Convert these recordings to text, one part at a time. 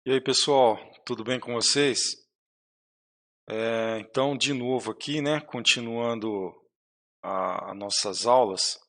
E aí, pessoal, tudo bem com vocês? Então, de novo aqui, né, continuando as nossas aulas.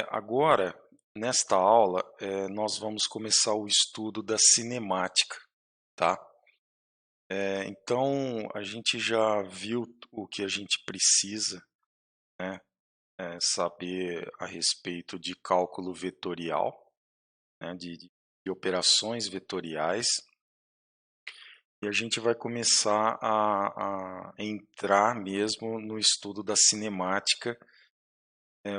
Agora, nesta aula, nós vamos começar o estudo da cinemática, tá? Então, a gente já viu o que a gente precisa, né, saber a respeito de cálculo vetorial, né, de operações vetoriais. E a gente vai começar a entrar mesmo no estudo da cinemática,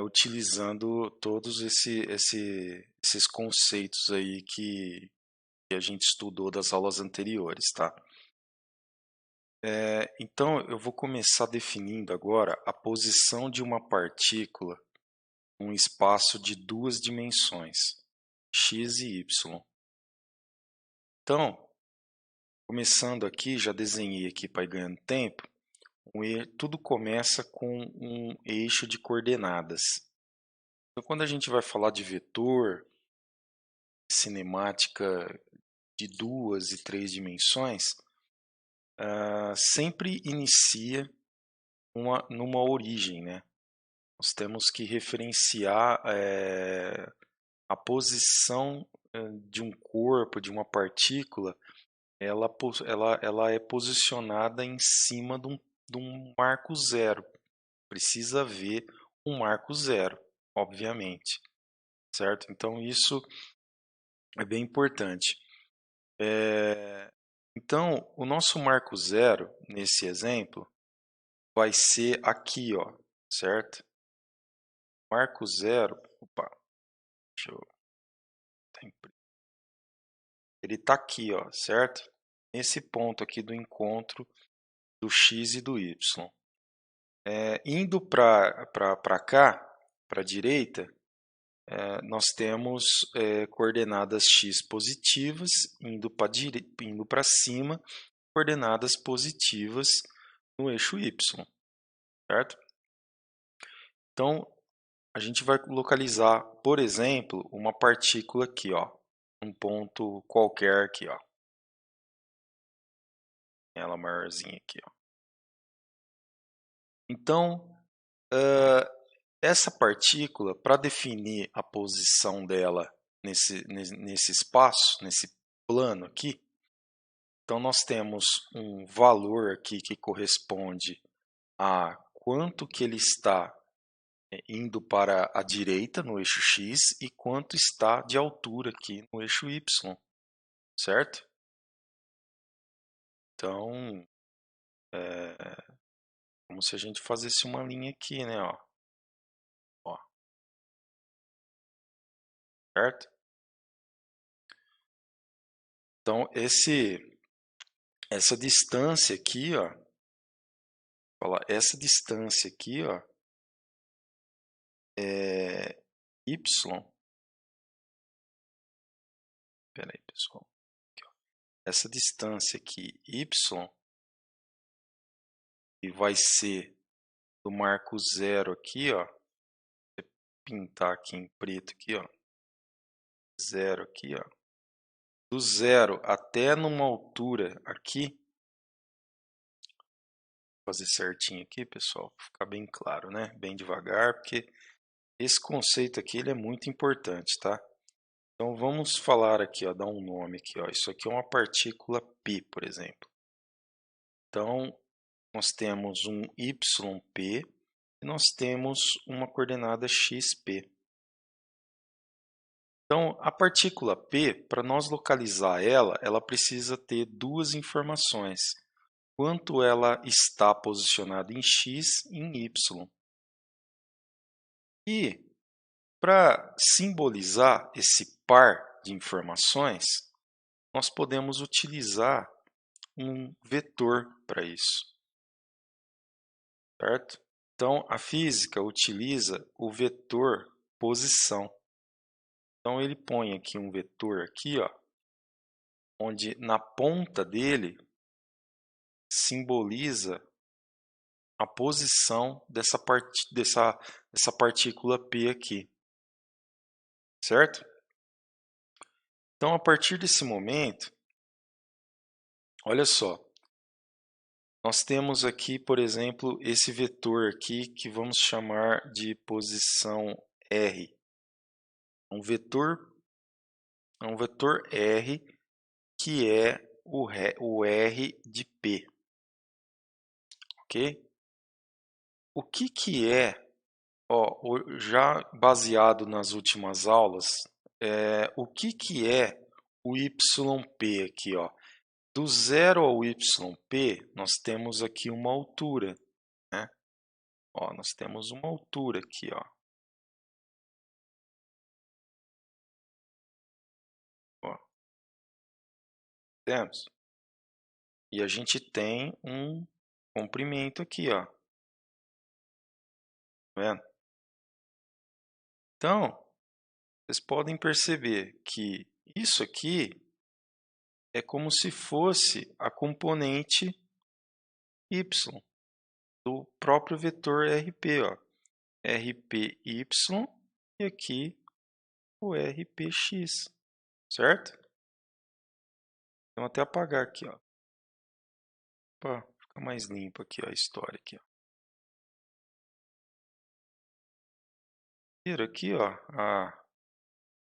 utilizando todos esses conceitos aí que a gente estudou das aulas anteriores, tá? Então, eu vou começar definindo agora a posição de uma partícula num espaço de duas dimensões, x e y. Então, começando aqui, já desenhei aqui para ir ganhando tempo. Tudo começa com um eixo de coordenadas. Então, quando a gente vai falar de vetor, cinemática de duas e três dimensões, sempre inicia numa origem, né? Nós temos que referenciar a posição de um corpo, de uma partícula, ela é posicionada em cima de um marco zero. Precisa haver um marco zero, obviamente, certo? Então isso é bem importante. Então, o nosso marco zero, nesse exemplo, vai ser aqui, ó, certo? Marco zero, opa, deixa eu, ele está aqui, ó, certo? Nesse ponto aqui do encontro do x e do y. Indo para cá, para a direita, nós temos coordenadas x positivas, indo para cima, coordenadas positivas no eixo y, certo? Então, a gente vai localizar, por exemplo, uma partícula aqui, ó, um ponto qualquer aqui, ó, ela maiorzinha aqui, ó. Então, essa partícula, para definir a posição dela nesse espaço, nesse plano aqui, então nós temos um valor aqui que corresponde a quanto que ele está indo para a direita no eixo x e quanto está de altura aqui no eixo y, certo? Então, como se a gente fizesse uma linha aqui, né? Ó, certo? Então, essa distância aqui, ó, essa distância aqui, ó, é y. Espera aí, pessoal. Aqui, ó. Essa distância aqui, y, e vai ser do marco zero aqui, ó. Vou pintar aqui em preto aqui, ó. Zero aqui, ó. Do zero até numa altura aqui. Vou fazer certinho aqui, pessoal, para ficar bem claro, né? Bem devagar, porque esse conceito aqui ele é muito importante, tá? Então vamos falar aqui, ó, dar um nome aqui, ó. Isso aqui é uma partícula π, por exemplo. Então nós temos um yp e nós temos uma coordenada xp. Então a partícula p, para nós localizar ela precisa ter duas informações: quanto ela está posicionada em x e em y. E para simbolizar esse par de informações, nós podemos utilizar um vetor para isso, certo? Então, a física utiliza o vetor posição. Então, ele põe aqui um vetor aqui, ó, onde na ponta dele simboliza a posição dessa partícula P aqui, certo? Então, a partir desse momento, Olha só, nós temos aqui, por exemplo, esse vetor aqui que vamos chamar de posição R. Um vetor, é um vetor R que é o R de P, ok? O que é, já baseado nas últimas aulas, o que é o YP aqui, ó? Do 0 ao YP, nós temos aqui uma altura, né? Ó, nós temos uma altura aqui, ó. Ó, temos. E a gente tem um comprimento aqui, ó. Tá vendo? Então, vocês podem perceber que isso aqui é como se fosse a componente y do próprio vetor RP, ó. RPy e aqui o RPx, certo? Vou até apagar aqui, ó, para ficar mais limpo aqui, ó, a história aqui, ó. Vira aqui, ó, a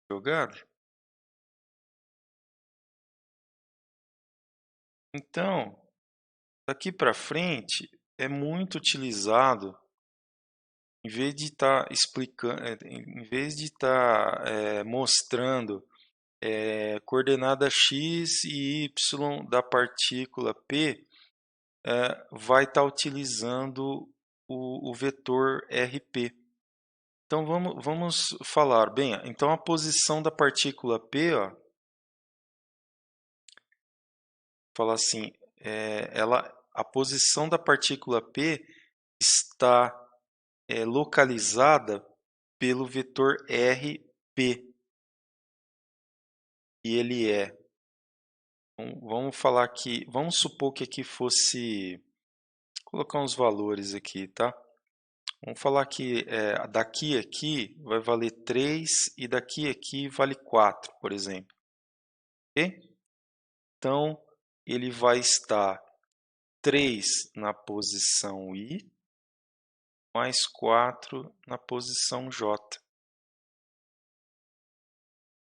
jogada. Então, daqui para frente é muito utilizado, em vez de estar explicando, em vez de estar mostrando coordenada x e y da partícula P, vai estar utilizando o vetor RP. Então vamos falar, bem, então a posição da partícula P, ó, fala assim, a posição da partícula P está localizada pelo vetor RP. E ele é, vamos falar aqui, vamos supor que aqui fosse, vou colocar uns valores aqui, tá? Vamos falar que daqui a aqui vai valer 3 e daqui a aqui vale 4, por exemplo. Ok? Então, ele vai estar 3 na posição I, mais 4 na posição J.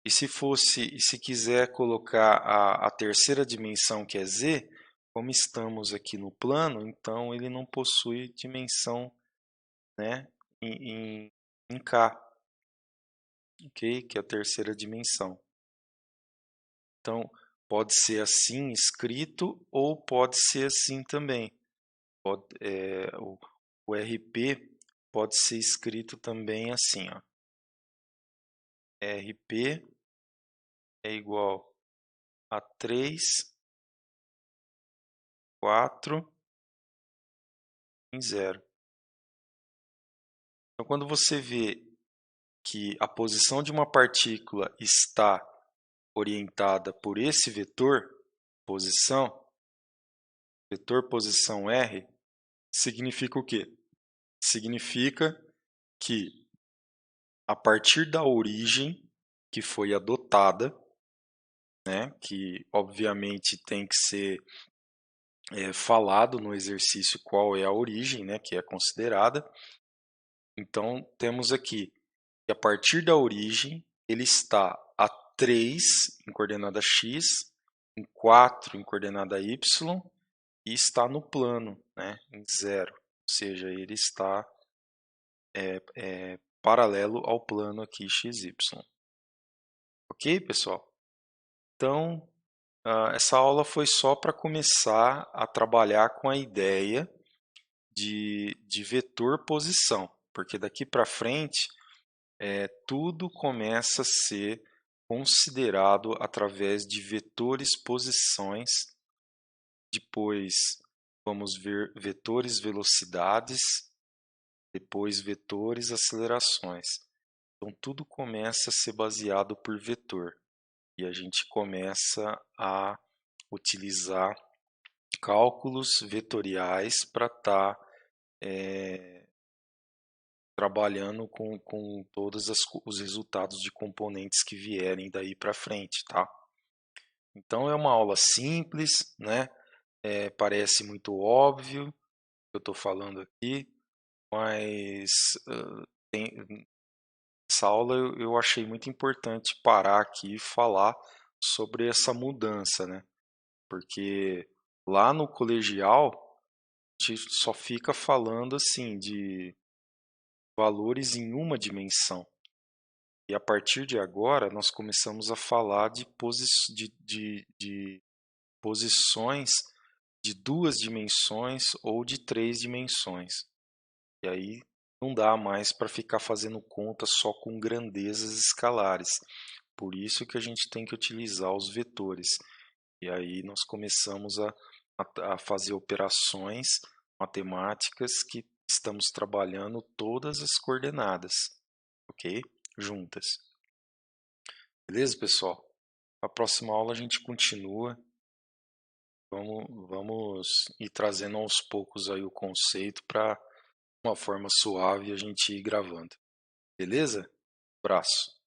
E se quiser colocar a terceira dimensão, que é Z, como estamos aqui no plano, então ele não possui dimensão, né, em K, ok? Que é a terceira dimensão. Então, pode ser assim escrito ou pode ser assim também. O RP pode ser escrito também assim, ó. RP é igual a 3, 4 em 0. Então, quando você vê que a posição de uma partícula está orientada por esse vetor posição R, significa o quê? Significa que a partir da origem que foi adotada, né, que obviamente tem que ser falado no exercício qual é a origem, né, que é considerada. Então, temos aqui que a partir da origem ele está a 3 em coordenada x, em 4 em coordenada y e está no plano, né, em 0. Ou seja, ele está paralelo ao plano aqui xy. Ok, pessoal? Então, essa aula foi só para começar a trabalhar com a ideia de vetor posição, porque daqui para frente tudo começa a ser considerado através de vetores posições, depois vamos ver vetores velocidades, depois vetores acelerações. Então tudo começa a ser baseado por vetor e a gente começa a utilizar cálculos vetoriais para estar trabalhando com todos os resultados de componentes que vierem daí para frente, tá? Então é uma aula simples, né? Parece muito óbvio o que eu estou falando aqui, mas essa aula eu achei muito importante parar aqui e falar sobre essa mudança, né? Porque lá no colegial a gente só fica falando assim de valores em uma dimensão. E a partir de agora nós começamos a falar de posições de duas dimensões ou de três dimensões. E aí não dá mais para ficar fazendo conta só com grandezas escalares. Por isso que a gente tem que utilizar os vetores. E aí nós começamos a fazer operações matemáticas que estamos trabalhando todas as coordenadas, ok? Juntas. Beleza, pessoal? Na próxima aula a gente continua. Vamos ir trazendo aos poucos aí o conceito para uma forma suave a gente ir gravando. Beleza? Abraço.